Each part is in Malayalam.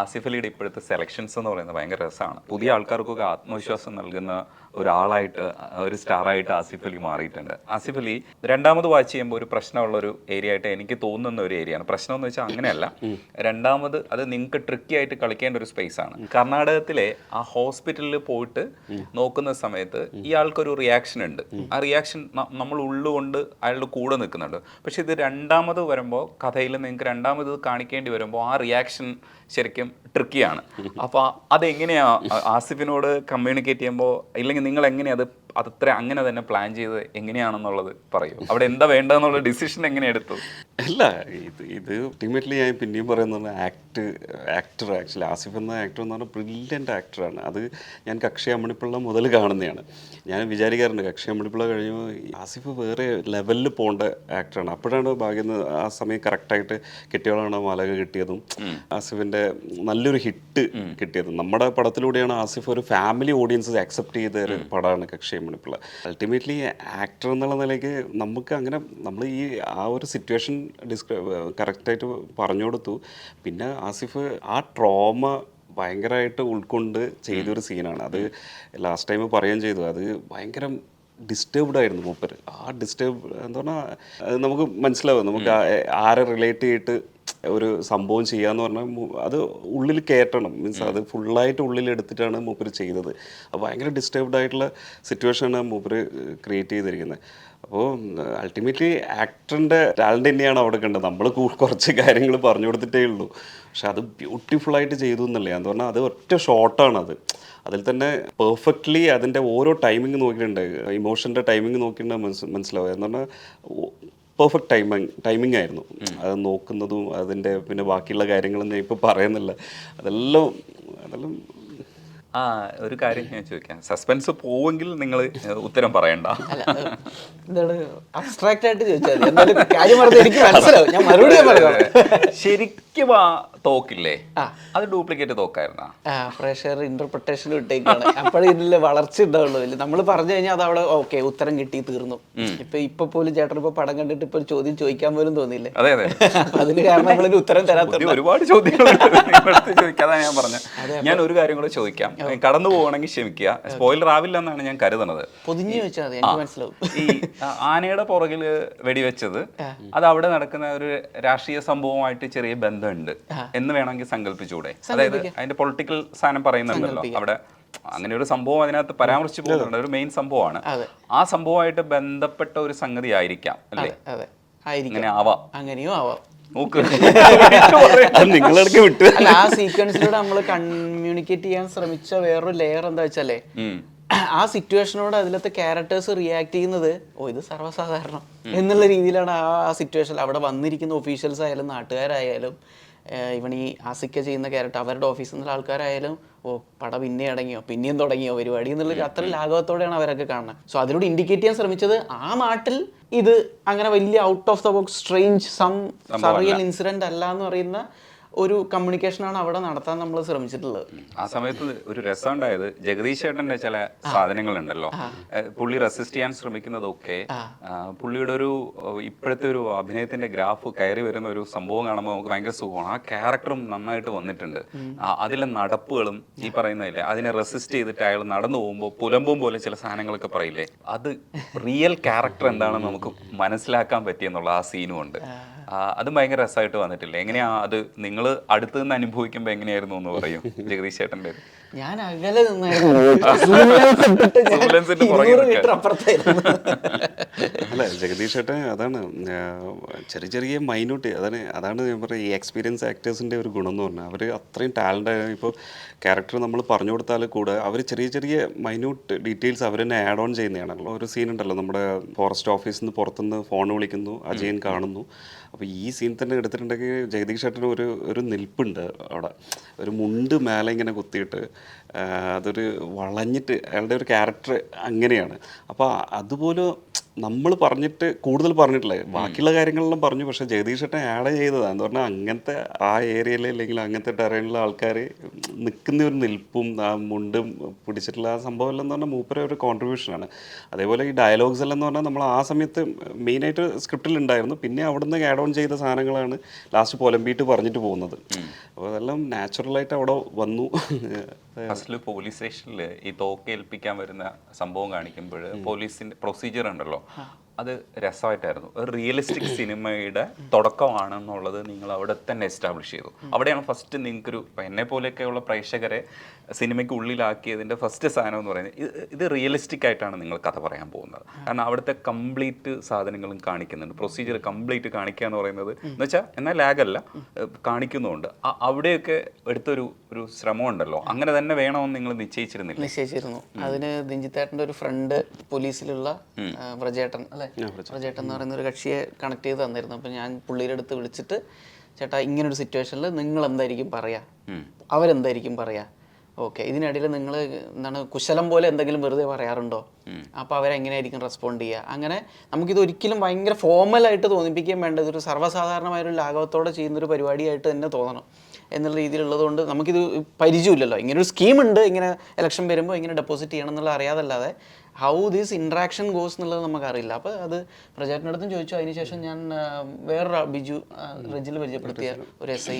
ആസിഫ് അലിയുടെ ഇപ്പോഴത്തെ സെലക്ഷൻസ് എന്ന് പറയുന്നത് ഭയങ്കര രസമാണ്. പുതിയ ആൾക്കാർക്കൊക്കെ ആത്മവിശ്വാസം നൽകുന്ന ഒരാളായിട്ട്, ഒരു സ്റ്റാറായിട്ട് ആസിഫ് അലി മാറിയിട്ടുണ്ട്. ആസിഫ് അലി രണ്ടാമത് വാച്ച് ചെയ്യുമ്പോൾ ഒരു പ്രശ്നമുള്ള ഒരു ഏരിയ ആയിട്ട് എനിക്ക് തോന്നുന്ന ഒരു ഏരിയയാണ്. പ്രശ്നം എന്ന് വെച്ചാൽ അങ്ങനെയല്ല, രണ്ടാമത് അത് നിങ്ങൾക്ക് ട്രിക്കി ആയിട്ട് കളിക്കേണ്ട ഒരു സ്പേസ് ആണ്. കർണാടകത്തിലെ ആ ഹോസ്പിറ്റലിൽ പോയിട്ട് നോക്കുന്ന സമയത്ത് ഇയാൾക്കൊരു റിയാക്ഷൻ ഉണ്ട്. ആ റിയാക്ഷൻ നമ്മൾ ഉള്ളുകൊണ്ട് അയാളുടെ കൂടെ നിൽക്കുന്നുണ്ട്. പക്ഷെ ഇത് രണ്ടാമത് വരുമ്പോൾ കഥയിൽ നിങ്ങൾക്ക് രണ്ടാമത് കാണിക്കേണ്ടി വരുമ്പോൾ ആ റിയാക്ഷൻ ശരിക്കും ട്രിക്കിയാണ്. അപ്പോൾ അതെങ്ങനെയാ ആസിഫിനോട് കമ്മ്യൂണിക്കേറ്റ് ചെയ്യുമ്പോൾ, ഇല്ലെങ്കിൽ നിങ്ങൾ എങ്ങനെയാ അതത്ര അങ്ങനെ തന്നെ പ്ലാൻ ചെയ്ത് എങ്ങനെയാണെന്നുള്ളത് പറയൂ. അവിടെ എന്താ വേണ്ടതെന്നുള്ള ഡിസിഷൻ എങ്ങനെ എടുത്തു? അല്ല, ഇത് അൾട്ടിമേറ്റ്ലി ഞാൻ പിന്നെയും പറയുന്നത് ആക്ടർ ആക്ച്വലി ആസിഫ് എന്ന ആക്ടർ എന്ന് പറഞ്ഞാൽ ബ്രില്യൻ്റ് ആക്ടറാണ്. അത് ഞാൻ കക്ഷി അമ്മണിപ്പിള്ള മുതൽ കാണുന്നതാണ്. ഞാൻ വിചാരിക്കാറുണ്ട് കക്ഷി അമ്മണിപ്പിള്ള കഴിയുമ്പോൾ ആസിഫ് വേറെ ലെവലിൽ പോകേണ്ട ആക്ടറാണ്. അപ്പോഴാണ് ഭാഗ്യം ആ സമയം കറക്റ്റായിട്ട് കെട്ടിയോളാണ് മാലക കിട്ടിയതും ആസിഫിൻ്റെ നല്ലൊരു ഹിറ്റ് കിട്ടിയതും. നമ്മുടെ പടത്തിലൂടെയാണ് ആസിഫ് ഒരു ഫാമിലി ഓഡിയൻസ് അക്സെപ്റ്റ് ചെയ്ത ഒരു പടമാണ് കക്ഷി അമ്മണിപ്പിള്ള. അൾട്ടിമേറ്റ്ലി ആക്ടർ എന്നുള്ള നിലയ്ക്ക് നമുക്ക് അങ്ങനെ നമ്മൾ ഈ ആ ഒരു സിറ്റുവേഷൻ കറക്റ്റായിട്ട് പറഞ്ഞു കൊടുത്തു. പിന്നെ ആസിഫ് ആ ട്രോമ ഭയങ്കരമായിട്ട് ഉൾക്കൊണ്ട് ചെയ്തൊരു സീനാണ്. അത് ലാസ്റ്റ് ടൈം പറയുകയും ചെയ്തു. അത് ഭയങ്കര ഡിസ്റ്റർബ്ഡ് ആയിരുന്നു മൂപ്പര്. ആ ഡിസ്റ്റർബ് എന്താ പറഞ്ഞാൽ നമുക്ക് മനസ്സിലാവും, നമുക്ക് ആരെ റിലേറ്റ് ചെയ്തിട്ട് ഒരു സംഭവം ചെയ്യാന്ന് പറഞ്ഞാൽ അത് ഉള്ളിൽ കയറ്റണം. മീൻസ് അത് ഫുള്ളായിട്ട് ഉള്ളിൽ എടുത്തിട്ടാണ് മൂപ്പര് ചെയ്തത്. അപ്പോൾ ഭയങ്കര ഡിസ്റ്റർബ്ഡ് ആയിട്ടുള്ള സിറ്റുവേഷനാണ് മൂപ്പര് ക്രിയേറ്റ് ചെയ്തിരിക്കുന്നത്. അപ്പോൾ അൾട്ടിമേറ്റ്ലി ആക്ടറിൻ്റെ ടാലൻ്റ് തന്നെയാണ് അവിടെ കണ്ടത്. നമ്മൾ കുറച്ച് കാര്യങ്ങൾ പറഞ്ഞു കൊടുത്തിട്ടേ ഉള്ളൂ. പക്ഷെ അത് ബ്യൂട്ടിഫുള്ളായിട്ട് ചെയ്തു എന്നല്ലേ. എന്ന് പറഞ്ഞാൽ അത് ഒറ്റ ഷോട്ടാണത്. അതിൽ തന്നെ പെർഫെക്റ്റ്ലി അതിൻ്റെ ഓരോ ടൈമിങ് നോക്കിയിട്ടുണ്ട്, ഇമോഷൻ്റെ ടൈമിങ് നോക്കിയിട്ടുണ്ടെങ്കിൽ മനസ്സിലാവും. എന്ന് പറഞ്ഞാൽ പെർഫെക്റ്റ് ടൈമിംഗ് ആയിരുന്നു അത് നോക്കുന്നതും. അതിൻ്റെ പിന്നെ ബാക്കിയുള്ള കാര്യങ്ങളൊന്നും ഞാൻ ഇപ്പോൾ പറയുന്നില്ല. അതെല്ലാം ഒരു കാര്യം ഞാൻ ചോദിക്കാം, സസ്പെൻസ് പോവെങ്കിൽ നിങ്ങൾ ഉത്തരം പറയണ്ട. എന്താണ് അബ്സ്ട്രാക്റ്റ് ആയിട്ട് ചോദിച്ചാൽ കാര്യം പറഞ്ഞത് എനിക്ക് മനസ്സിലാവും, ഞാൻ മറുപടി പറയാം. ശരിക്കും ആ തോക്കില്ലേ, അത് ഡ്യൂപ്ലിക്കേറ്റ് തോക്കായിരുന്നാ? പ്രഷർ ഇന്റർപ്രിട്ടേഷൻ ഇട്ടേക്കാണ്. അപ്പോഴേ ഇതിൽ വളർച്ച ഉണ്ടാവുള്ളൂ. നമ്മൾ പറഞ്ഞു കഴിഞ്ഞാൽ അത് അവിടെ ഓക്കെ ഉത്തരം കിട്ടി തീർന്നു. ഇപ്പൊ പോലും ചേട്ടൻ ഇപ്പൊ പടം കണ്ടിട്ട് ഇപ്പൊ ഒരു ചോദ്യം ചോദിക്കാൻ പോലും തോന്നിയില്ലേ? അതെ അതെ, അതിന് കാരണം നമ്മളൊരു ഉത്തരം തരാത്ത ഒരുപാട് ചോദ്യങ്ങൾ ചോദിക്കാതെ ഞാൻ പറഞ്ഞ. ഞാൻ ഒരു കാര്യം കൂടെ ചോദിക്കാം, കടന്നു പോകണമെങ്കിൽ ക്ഷമിക്കുക, സ്പോയിലർ ആവില്ല എന്നാണ് ഞാൻ കരുതുന്നത്. പൊതിഞ്ഞു ചോദിച്ചാൽ മതി, എനിക്ക് മനസ്സിലാവും. ഈ ആനയുടെ പുറകില് വെടിവെച്ചത് അത് അവിടെ നടക്കുന്ന ഒരു രാഷ്ട്രീയ സംഭവമായിട്ട് ചെറിയ ബന്ധമുണ്ട് എന്ന് വേണമെങ്കിൽ സങ്കല്പിച്ചൂടെ? അതായത് അതിന്റെ പൊളിറ്റിക്കൽ സാധനം പറയുന്നുണ്ടല്ലോ അവിടെ, അങ്ങനെ ഒരു സംഭവം അതിനകത്ത് പരാമർശിച്ചു പോകുന്നുണ്ട്, ഒരു മെയിൻ സംഭവമാണ്. ആ സംഭവമായിട്ട് ബന്ധപ്പെട്ട ഒരു സംഗതി ആയിരിക്കാം അല്ലേ? അങ്ങനെ ആവാം, അങ്ങനെയും ആവാം. നിങ്ങളൊക്കെ വിട്ടു. അല്ല, ആ സീക്വൻസിലൂടെ നമ്മൾ കമ്മ്യൂണിക്കേറ്റ് ചെയ്യാൻ ശ്രമിച്ച വേറൊരു ലെയർ എന്താ വെച്ചാലേ, ആ സിറ്റുവേഷനോട് അതിലത്തെ ക്യാരക്ടേഴ്സ് റിയാക്ട് ചെയ്യുന്നത് ഇത് സർവ്വസാധാരണം എന്നുള്ള രീതിയിലാണ്. ആ സിറ്റുവേഷൻ അവിടെ വന്നിരിക്കുന്ന ഒഫീഷ്യൽസ് ആയാലും നാട്ടുകാരായാലും ഇവൻ ഈ ആസിക്ക ചെയ്യുന്ന ക്യാരക്ടർ അവരുടെ ഓഫീസിൽ നിന്നുള്ള ആൾക്കാരായാലും പടം പിന്നെ അടങ്ങിയോ പിന്നെയും തുടങ്ങിയോ പരിപാടി എന്നുള്ള അത്ര ലാഘവത്തോടെയാണ് അവരൊക്കെ കാണുന്നത്. സോ അതിലൂടെ ഇൻഡിക്കേറ്റ് ചെയ്യാൻ ശ്രമിച്ചത് ആ നാട്ടിൽ ഇത് അങ്ങനെ വലിയ out of the box strange surreal incident അല്ല എന്ന് പറയുന്ന ഒരു കമ്മ്യൂണിക്കേഷനാണ് അവിടെ നടത്താൻ നമ്മൾ ശ്രമിച്ചിട്ടുള്ളത്. ആ സമയത്ത് ഒരു രസം ഉണ്ടായത്, ജഗദീഷ് ചേട്ടന്റെ ചില സാധനങ്ങളുണ്ടല്ലോ, പുള്ളി റെസിസ്റ്റ് ചെയ്യാൻ ശ്രമിക്കുന്നതൊക്കെ പുള്ളിയുടെ ഒരു ഇപ്പോഴത്തെ ഒരു അഭിനയത്തിന്റെ ഗ്രാഫ് കയറി വരുന്ന ഒരു സംഭവം കാണുമ്പോൾ നമുക്ക് ഭയങ്കര സുഖമാണ്. ആ ക്യാരക്ടറും നന്നായിട്ട് വന്നിട്ടുണ്ട്. അതിലെ നടപ്പുകളും ഈ പറയുന്നതില്ലേ, അതിനെ റെസിസ്റ്റ് ചെയ്തിട്ട് അയാൾ നടന്നു പോകുമ്പോൾ പുലമ്പും പോലെ ചില സാധനങ്ങളൊക്കെ പറയില്ലേ, അത് റിയൽ ക്യാരക്ടർ എന്താണെന്ന് നമുക്ക് മനസ്സിലാക്കാൻ പറ്റിയെന്നുള്ള ആ സീനും ഉണ്ട്. അതും ഭയങ്കര രസമായിട്ട് വന്നിട്ടില്ലേ? എങ്ങനെയാ അത് നിങ്ങൾ അടുത്ത് നിന്ന് അനുഭവിക്കുമ്പോൾ എങ്ങനെയായിരുന്നു എന്ന് പറയും ജഗദീഷ് ചേട്ടൻ്റെ? ഞാൻ അകലെ അല്ല, ജഗദീഷ് ചേട്ടൻ അതാണ് ചെറിയ ചെറിയ മൈന്യൂട്ട്, അതാണ് ഞാൻ പറയുക ഈ എക്സ്പീരിയൻസ് ആക്ടേഴ്സിൻ്റെ ഒരു ഗുണം എന്ന് പറഞ്ഞാൽ. അവർ അത്രയും ടാലൻ്റ് ആയ, ഇപ്പോൾ ക്യാരക്ടർ നമ്മൾ പറഞ്ഞു കൊടുത്താൽ കൂടെ അവർ ചെറിയ ചെറിയ മൈന്യൂട്ട് ഡീറ്റെയിൽസ് അവർ തന്നെ ആഡ് ഓൺ ചെയ്യുന്നതാണല്ലോ. ഒരു സീൻ ഉണ്ടല്ലോ, നമ്മുടെ ഫോറസ്റ്റ് ഓഫീസിൽ നിന്ന് പുറത്തുനിന്ന് ഫോൺ വിളിക്കുന്നു, അജയൻ കാണുന്നു. അപ്പോൾ ഈ സീൻ തന്നെ എടുത്തിട്ടുണ്ടെങ്കിൽ ജഗദീഷ് ചേട്ടന് ഒരു നിൽപ്പുണ്ട് അവിടെ, ഒരു മുണ്ട് മേലെ ഇങ്ങനെ കുത്തിയിട്ട് അതൊരു വളഞ്ഞിട്ട് അയാളുടെ ഒരു ക്യാരക്ടർ അങ്ങനെയാണ്. അപ്പോൾ അതുപോലെ നമ്മൾ പറഞ്ഞിട്ട് കൂടുതൽ പറഞ്ഞിട്ടില്ല, ബാക്കിയുള്ള കാര്യങ്ങളെല്ലാം പറഞ്ഞു. പക്ഷേ ജഗദീഷ് ചേട്ടൻ ആഡ് ചെയ്തതാണ് എന്ന് പറഞ്ഞാൽ അങ്ങനത്തെ ആ ഏരിയയിൽ അല്ലെങ്കിൽ അങ്ങനത്തെ ടെറൈനിലുള്ള ആൾക്കാർ നിൽക്കുന്ന ഒരു നിൽപ്പും ആ മുണ്ടും പിടിച്ചിട്ടുള്ള ആ സംഭവം എല്ലാം എന്ന് പറഞ്ഞാൽ മൂപ്പര ഒരു കോൺട്രിബ്യൂഷനാണ്. അതേപോലെ ഈ ഡയലോഗ്സ് എല്ലാം എന്ന് പറഞ്ഞാൽ നമ്മൾ ആ സമയത്ത് മെയിനായിട്ട് സ്ക്രിപ്റ്റിലുണ്ടായിരുന്നു, പിന്നെ അവിടുന്ന് ആഡ് ഓൺ ചെയ്ത സാധനങ്ങളാണ് ലാസ്റ്റ് പൊലമ്പിയിട്ട് പറഞ്ഞിട്ട് പോകുന്നത്. അപ്പോൾ അതെല്ലാം നാച്ചുറലായിട്ട് അവിടെ വന്നു. ഫസ്റ്റില് പോലീസ് സ്റ്റേഷനിൽ ഈ തോക്ക് ഏൽപ്പിക്കാൻ വരുന്ന സംഭവം കാണിക്കുമ്പോൾ പോലീസിന്റെ പ്രൊസീജിയർ ഉണ്ടല്ലോ, അത് രസമായിട്ടായിരുന്നു. ഒരു റിയലിസ്റ്റിക് സിനിമയുടെ തുടക്കമാണെന്നുള്ളത് നിങ്ങൾ അവിടെ തന്നെ എസ്റ്റാബ്ലിഷ് ചെയ്തു. അവിടെയാണ് ഫസ്റ്റ് നിങ്ങൾക്കൊരു, എന്നെ പോലെയൊക്കെയുള്ള പ്രേക്ഷകരെ സിനിമയ്ക്ക് ഉള്ളിലാക്കിയതിൻ്റെ ഫസ്റ്റ് സാധനം എന്ന് പറയുന്നത് ഇത് റിയലിസ്റ്റിക് ആയിട്ടാണ് നിങ്ങൾ കഥ പറയാൻ പോകുന്നത്. കാരണം അവിടുത്തെ കംപ്ലീറ്റ് സാധനങ്ങളും കാണിക്കുന്നുണ്ട്, പ്രൊസീജിയർ കംപ്ലീറ്റ് കാണിക്കുക എന്ന് പറയുന്നത് എന്ന് വെച്ചാൽ എന്നാൽ ലാഗല്ല, കാണിക്കുന്നുമുണ്ട്. അവിടെയൊക്കെ എടുത്തൊരു ശ്രമം ഉണ്ടല്ലോ, അങ്ങനെ തന്നെ വേണമെന്ന് നിങ്ങൾ നിശ്ചയിച്ചിരുന്നു. അതിന് ദിഞ്ചിത്തേട്ടൻ്റെ ഒരു ഫ്രണ്ട് പോലീസിലുള്ള വ്രജേട്ടൻ അല്ലേ, വ്രജേട്ടൻ എന്ന് പറയുന്ന ഒരു കക്ഷിയെ കണക്ട് ചെയ്ത് തന്നിരുന്നു. അപ്പം ഞാൻ പുള്ളിയുടെ അടുത്ത് വിളിച്ചിട്ട്, ചേട്ടാ ഇങ്ങനൊരു സിറ്റുവേഷനിൽ നിങ്ങൾ എന്തായിരിക്കും പറയാ, അവരെന്തായിരിക്കും പറയാ, ഓക്കെ ഇതിനിടയിൽ നിങ്ങൾ എന്താണ് കുശലം പോലെ എന്തെങ്കിലും വെറുതെ പറയാറുണ്ടോ, അപ്പോൾ അവരെങ്ങനെയായിരിക്കും റെസ്പോണ്ട് ചെയ്യുക. അങ്ങനെ നമുക്കിത് ഒരിക്കലും ഭയങ്കര ഫോമലായിട്ട് തോന്നിപ്പിക്കാൻ വേണ്ടത് ഒരു സർവ്വസാധാരണമായൊരു ലാഘവത്തോടെ ചെയ്യുന്നൊരു പരിപാടിയായിട്ട് തന്നെ തോന്നണം എന്നുള്ള രീതിയിലുള്ളതുകൊണ്ട് നമുക്കിത് പരിചയമില്ലല്ലോ. ഇങ്ങനൊരു സ്കീമുണ്ട്, ഇങ്ങനെ ഇലക്ഷൻ വരുമ്പോൾ ഇങ്ങനെ ഡെപ്പോസിറ്റ് ചെയ്യണം എന്നുള്ളത് അറിയാതല്ലാതെ ഹൗ ദിസ് ഇൻട്രാക്ഷൻ ഗോസ് എന്നുള്ളത് നമുക്കറിയില്ല. അപ്പോൾ അത് പ്രജാറ്റിൻ്റെ അടുത്തും ചോദിച്ചു. അതിനുശേഷം ഞാൻ വേറൊരു ബിജു റെജിൽ പരിചയപ്പെടുത്തിയ ഒരു SI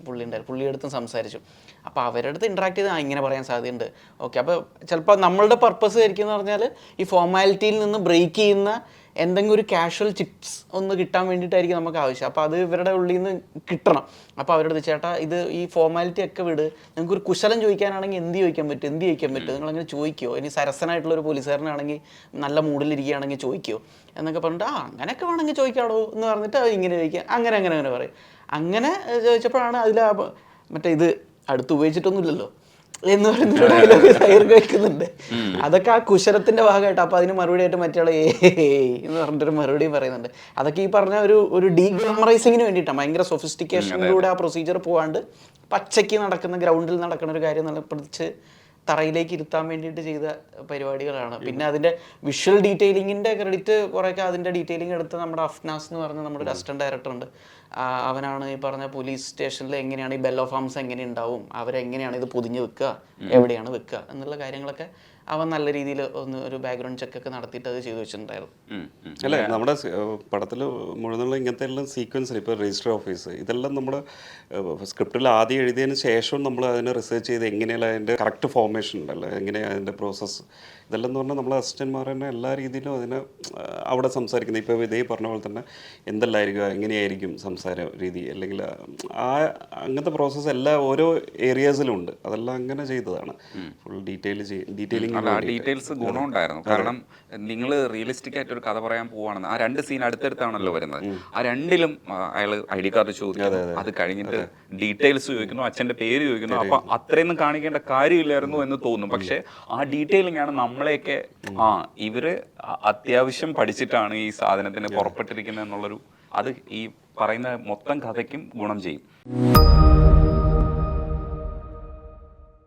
പുള്ളി ഉണ്ടായിരുന്നു, പുള്ളിയുടെ അടുത്തും സംസാരിച്ചു. അപ്പോൾ അവരുടെ അടുത്ത് ഇൻട്രാക്ട് ചെയ്ത് ഇങ്ങനെ പറയാൻ സാധ്യതയുണ്ട്. ഓക്കെ, അപ്പോൾ ചിലപ്പോൾ നമ്മളുടെ പർപ്പസ് ആയിരിക്കും എന്ന് പറഞ്ഞാൽ ഈ ഫോർമാലിറ്റിയിൽ നിന്ന് ബ്രേക്ക് ചെയ്യുന്ന എന്തെങ്കിലും ഒരു കാഷ്വൽ ചിപ്സ് ഒന്ന് കിട്ടാൻ വേണ്ടിയിട്ടായിരിക്കും നമുക്ക് ആവശ്യം. അപ്പോൾ അത് ഇവരുടെ ഉള്ളിൽ നിന്ന് കിട്ടണം. അപ്പോൾ അവരുടെ അടുത്ത് ചേട്ടാ ഇത് ഈ ഫോർമാലിറ്റി ഒക്കെ വിട്, നിങ്ങൾക്കൊരു കുശലം ചോദിക്കാനാണെങ്കിൽ എന്ത് ചോദിക്കാൻ പറ്റും നിങ്ങളങ്ങനെ ചോദിക്കുമോ, ഇനി സരസനായിട്ടുള്ളൊരു പോലീസുകാരനാണെങ്കിൽ നല്ല മൂഡിലിരിക്കുകയാണെങ്കിൽ ചോദിക്കുമോ എന്നൊക്കെ പറഞ്ഞിട്ട് അങ്ങനെയൊക്കെ വേണമെങ്കിൽ ചോദിക്കാടോ എന്ന് പറഞ്ഞിട്ട് അവർ ഇങ്ങനെ ചോദിക്കുക, അങ്ങനെ പറയും. അങ്ങനെ ചോദിച്ചപ്പോഴാണ് അതിൽ മറ്റേ ഇത് അടുത്ത് ഉപയോഗിച്ചിട്ടൊന്നുമില്ലല്ലോ എന്ന് പറയുന്നൊരു ഡയലോഗ് തയ്യാറ് കേൾക്കുന്നുണ്ട്. അതൊക്കെ ആ കുശലത്തിന്റെ ഭാഗമായിട്ട്. അപ്പൊ അതിന് മറുപടി ആയിട്ട് മറ്റേ എന്ന് പറഞ്ഞിട്ടൊരു മറുപടിയും പറയുന്നുണ്ട്. അതൊക്കെ ഈ പറഞ്ഞ ഒരു ഡീഗ്ലാമറൈസിങ്ങിന് വേണ്ടിയിട്ടാണ്, ഭയങ്കര സൊഫിസ്റ്റിക്കേഷനിലൂടെ ആ പ്രൊസീജിയർ പോകാണ്ട് പച്ചയ്ക്ക് നടക്കുന്ന ഗ്രൗണ്ടിൽ നടക്കുന്ന ഒരു കാര്യം പിടിച്ച് തറയിലേക്ക് ഇരുത്താൻ വേണ്ടിയിട്ട് ചെയ്ത പരിപാടികളാണ്. പിന്നെ അതിൻ്റെ വിഷ്വൽ ഡീറ്റെയിലിങ്ങിൻ്റെ ക്രെഡിറ്റ് കുറേയൊക്കെ അതിൻ്റെ ഡീറ്റെയിലിംഗ് എടുത്ത് നമ്മുടെ അഫ്നാസ് എന്ന് പറഞ്ഞ നമ്മുടെ ഒരു അസിസ്റ്റന്റ് ഡയറക്ടർ ഉണ്ട്. അവനാണ് ഈ പറഞ്ഞ പോലീസ് സ്റ്റേഷനിൽ എങ്ങനെയാണ് ഈ ബെൽ ഓഫ് ആംസ് എങ്ങനെ ഉണ്ടാവും, അവരെങ്ങനെയാണ് ഇത് പൊതിഞ്ഞ് വെക്കുക, എവിടെയാണ് വെക്കുക എന്നുള്ള കാര്യങ്ങളൊക്കെ അവൻ നല്ല രീതിയിൽ ഒരു ബാക്ക്ഗ്രൗണ്ട് ചെക്കൊക്കെ നടത്തിയിട്ട് അത് ചെയ്തു വെച്ചിട്ടുണ്ടായിരുന്നു. അല്ലേ, നമ്മുടെ പടത്തിൽ മുഴുവനുള്ള ഇങ്ങനത്തെ എല്ലാം സീക്വൻസിൽ ഇപ്പോൾ രജിസ്റ്റർ ഓഫീസ് ഇതെല്ലാം നമ്മുടെ സ്ക്രിപ്റ്റിൽ ആദ്യം എഴുതിയതിന് ശേഷം നമ്മൾ അതിനെ റിസർച്ച് ചെയ്ത് എങ്ങനെയുള്ള അതിൻ്റെ കറക്റ്റ് ഫോർമേഷൻ ഉണ്ടല്ലോ, എങ്ങനെയാണ് അതിൻ്റെ പ്രോസസ്സ്, ഇതെല്ലാം എന്ന് പറഞ്ഞാൽ നമ്മളെ അസിസ്റ്റന്റ്മാർ തന്നെ എല്ലാ രീതിയിലും അതിനെ അവിടെ സംസാരിക്കുന്നത്. ഇപ്പോൾ ഇതേ പറഞ്ഞ പോലെ തന്നെ എന്തെല്ലായിരിക്കും, എങ്ങനെയായിരിക്കും സംസാര രീതി, അല്ലെങ്കിൽ അങ്ങനത്തെ പ്രോസസ്സ് എല്ലാ ഓരോ ഏരിയാസിലും ഉണ്ട്. അതെല്ലാം അങ്ങനെ ചെയ്തതാണ്. ഫുൾ ഡീറ്റെയിലിംഗ് ഡീറ്റെയിൽസ് ഗുണമുണ്ടായിരുന്നു. കാരണം നിങ്ങൾ റിയലിസ്റ്റിക് ആയിട്ട് ഒരു കഥ പറയാൻ പോവാണെന്ന്, ആ 2 സീൻ അടുത്തടുത്താണല്ലോ വരുന്നത്. ആ 2ലും അയാൾ ID കാർഡ് ചോദിക്കുന്നു, അത് കഴിഞ്ഞിട്ട് ഡീറ്റെയിൽസ് ചോദിക്കുന്നു, അച്ഛൻ്റെ പേര് ചോദിക്കുന്നു. അപ്പൊ അത്രയൊന്നും കാണിക്കേണ്ട കാര്യമില്ലായിരുന്നു എന്ന് തോന്നും. പക്ഷെ ആ ഡീറ്റെയിലിംഗ് ആണ് നമ്മളെയൊക്കെ ഇവര് അത്യാവശ്യം പഠിച്ചിട്ടാണ് ഈ സാധനത്തിന് പുറപ്പെട്ടിരിക്കുന്നത് എന്നുള്ളൊരു, അത് ഈ പറയുന്ന മൊത്തം കഥയ്ക്കും ഗുണം ചെയ്യും.